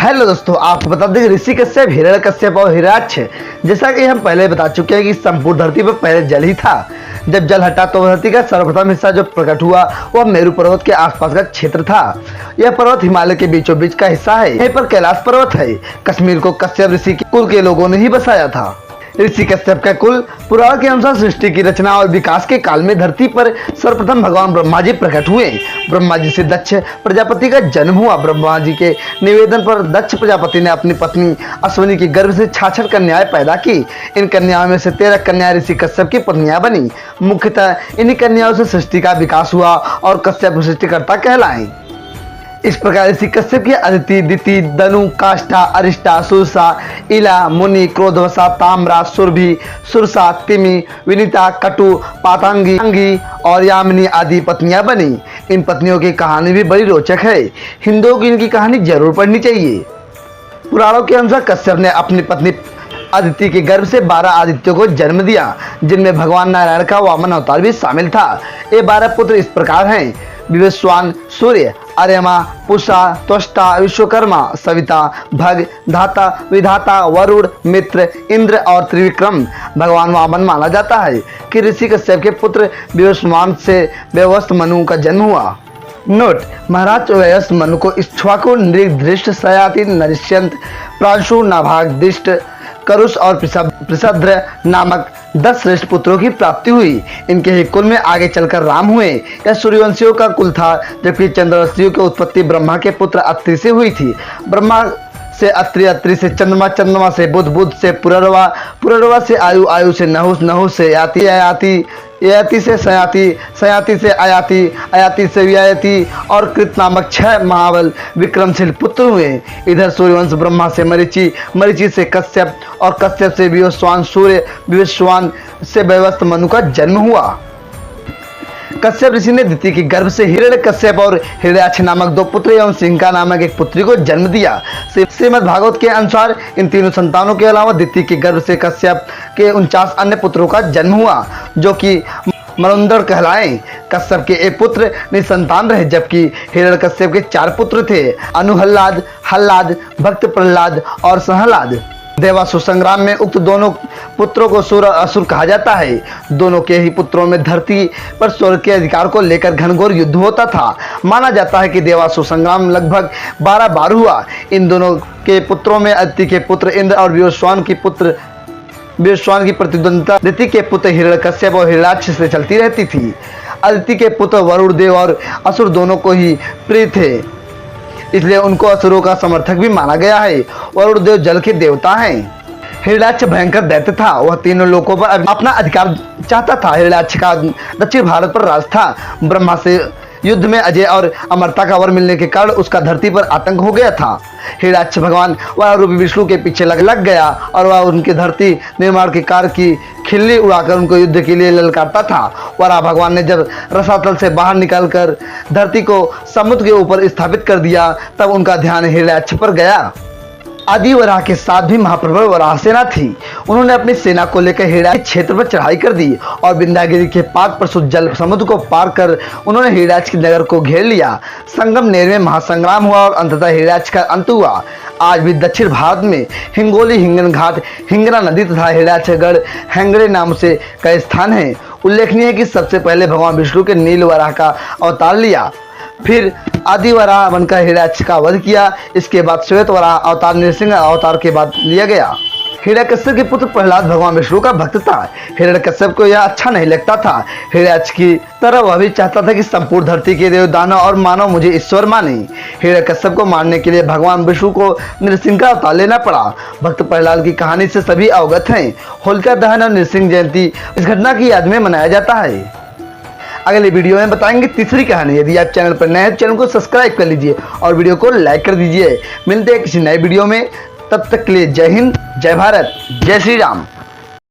Hello दोस्तों, आपको बता दें कि ऋषि कश्यप, हिरण्यकश्यप और हिरण्याक्ष, जैसा कि हम पहले बता चुके हैं कि संपूर्ण धरती पर पहले जल ही था। जब जल हटा तो धरती का सर्वप्रथम हिस्सा जो प्रकट हुआ वह मेरू पर्वत के आसपास का क्षेत्र था। यह पर्वत हिमालय के बीचों बीच का हिस्सा है। यहीं पर कैलाश पर्वत है। कश्मीर को कश्यप ऋषि के कुल के लोगों ने ही बसाया था। ऋषि कश्यप का कुल पुराण के अनुसार सृष्टि की रचना और विकास के काल में धरती पर सर्वप्रथम भगवान ब्रह्मा जी प्रकट हुए। ब्रह्मा जी से दक्ष प्रजापति का जन्म हुआ। ब्रह्मा जी के निवेदन पर दक्ष प्रजापति ने अपनी पत्नी अश्विनी के गर्भ से 66 कन्याएं पैदा की। इन कन्याओं में से 13 कन्याएं ऋषि कश्यप की पत्नियां बनी। मुख्यतः इन्हीं कन्याओं से सृष्टि का विकास हुआ और कश्यप सृष्टिकर्ता कहलाए। इस प्रकार ऋषि कश्यप की अदिति, दिति, दनु, काष्ठा, अरिष्टा, सुरसा, इला, मुनि, क्रोधवसा, ताम्रा, सुरभि, सुरसा, तिमि, विनीता, कटु, पातांगी और यामिनी आदि पत्नियां बनी। इन पत्नियों की कहानी भी बड़ी रोचक है। हिंदुओं की इनकी कहानी जरूर पढ़नी चाहिए। पुराणों के अनुसार कश्यप ने अपनी पत्नी अदिति के गर्भ से 12 आदित्यों को जन्म दिया, जिनमें भगवान नारायण का वामन अवतार भी शामिल था। ये 12 पुत्र इस प्रकार हैं: विवस्वान, सूर्य, अर्यमा, पुषा, त्वष्टा, विश्वकर्मा, सविता, भग, धाता, विधाता, वरुण, मित्र, इंद्र और त्रिविक्रम। भगवान वामन माना जाता है कि ऋषि कश्यप के पुत्र विवस्वान से व्यवस्थ मनु का जन्म हुआ। नोट: महाराज व्यवस्थ मनु को इक्ष्वाकु, नृगधृष्ट, सयाति, नरिष्यंत, प्रांशु, नाभाग, दिष्ट, करुष और पृषद्र नामक 10 श्रेष्ठ पुत्रों की प्राप्ति हुई। इनके ही कुल में आगे चलकर राम हुए। यह सूर्यवंशियों का कुल था, जबकि चंद्रवंशियों की उत्पत्ति ब्रह्मा के पुत्र अत्रि से हुई थी। ब्रह्मा से अत्रि, अत्रि से चंद्रमा, चंद्रमा से बुध, बुध से पुररवा, पुररवा से आयु, आयु से नहुस, नहुस से याति, याति, ययाति से सयाति, सयाति से अयाति, अयाति से व्ययाति और कृत नामक 6 महाबल विक्रमशील पुत्र हुए। इधर सूर्यवंश ब्रह्मा से मरीचि, मरीचि से कश्यप और कश्यप से विवस्वान, सूर्य विवस्वान से व्यवस्थ मनु का जन्म हुआ। कश्यप ऋषि ने दिति के गर्भ से हिरण्यकश्यप और हिरण्याक्ष नामक 2 पुत्र एवं सिंहिका नामक एक पुत्री को जन्म दिया। श्रीमद् भागवत के अनुसार इन तीनों संतानों के अलावा दिति के गर्भ से कश्यप के 49 अन्य पुत्रों का जन्म हुआ, जो कि मरुंदर कहलाए। कश्यप के एक पुत्र निसंतान रहे, जबकि हिरण्यकश्यप के 4 पुत्र थे: अनुहल्लाद, हल्लाद, भक्त प्रहलाद और सहलाद। देवासुर संग्राम में उक्त दोनों पुत्रों को सुर और असुर कहा जाता है। दोनों के ही पुत्रों में धरती पर स्वर्ग के अधिकार को लेकर घनघोर युद्ध होता था। माना जाता है कि देवासुर संग्राम लगभग 12 बार हुआ। इन दोनों के पुत्रों में अदिति के पुत्र इंद्र और विवस्वान की प्रतिद्वंदिता दिति के पुत्र हिरण्यकश्यप और हिरण्याक्ष से चलती रहती थी। अदिति के पुत्र वरुण देव और असुर दोनों को ही प्रिय थे, इसलिए उनको असुरों का समर्थक भी माना गया है। वरुण देव जल के देवता हैं। हिरण्याक्ष भयंकर दैत्य था। वह तीनों लोकों पर अपना अधिकार चाहता था। हिरण्याक्ष का दक्षिण भारत पर राज था। ब्रह्मा से युद्ध में अजय और अमरता का वर मिलने के कारण उसका धरती पर आतंक हो गया था। हिरण्याक्ष भगवान वह रूपी विष्णु के पीछे लग गया और वह उनके धरती निर्माण के कार्य की खिल्ली उड़ाकर उनको युद्ध के लिए ललकारता था। वराह भगवान ने जब रसातल से बाहर निकलकर धरती को समुद्र के ऊपर स्थापित कर दिया, तब उनका ध्यान हिरण्याक्ष पर गया। आदि वराह के साथ भी महाप्रबल वराह सेना थी। उन्होंने अपनी सेना को लेकर हिरण्याक्ष क्षेत्र पर चढ़ाई कर दी और विंध्यागिरी के पाक प्रसूत जल समुद्र को पार कर उन्होंने हिरण्याक्ष के नगर को घेर लिया। संगमनेर में महासंग्राम हुआ और अंततः हिरण्याक्ष का अंत हुआ। आज भी दक्षिण भारत में हिंगोली, हिंगन घाट, हिंगना नदी तथा हिरण्याक्षगढ़ हैंगड़े नाम से कई स्थान हैं। उल्लेखनीय है कि सबसे पहले भगवान विष्णु के नील वराह का अवतार लिया, फिर आदि वराह बनकर हिरण्याक्ष का वध किया। इसके बाद श्वेत वराह अवतार नृसिंह अवतार के बाद लिया गया। हिरण्यकश्यप के पुत्र प्रहलाद भगवान विष्णु का भक्त था। हिरण्यकश्यप को यह अच्छा नहीं लगता था। हिरण्याक्ष की तरह वह भी चाहता था कि संपूर्ण धरती के देव, दानव और मानव मुझे ईश्वर माने। हिरण्यकश्यप को मारने के लिए भगवान विष्णु को नृसिंह का अवतार लेना पड़ा। भक्त प्रहलाद की कहानी से सभी अवगत हैं। होलिका दहन और नृसिंह जयंती इस घटना की याद में मनाया जाता है। अगले वीडियो में बताएंगे तीसरी कहानी। यदि आप चैनल पर नए हैं, चैनल को सब्सक्राइब कर लीजिए और वीडियो को लाइक कर दीजिए। मिलते हैं किसी नए वीडियो में, तब तक के लिए जय हिंद, जय भारत, जय श्री राम।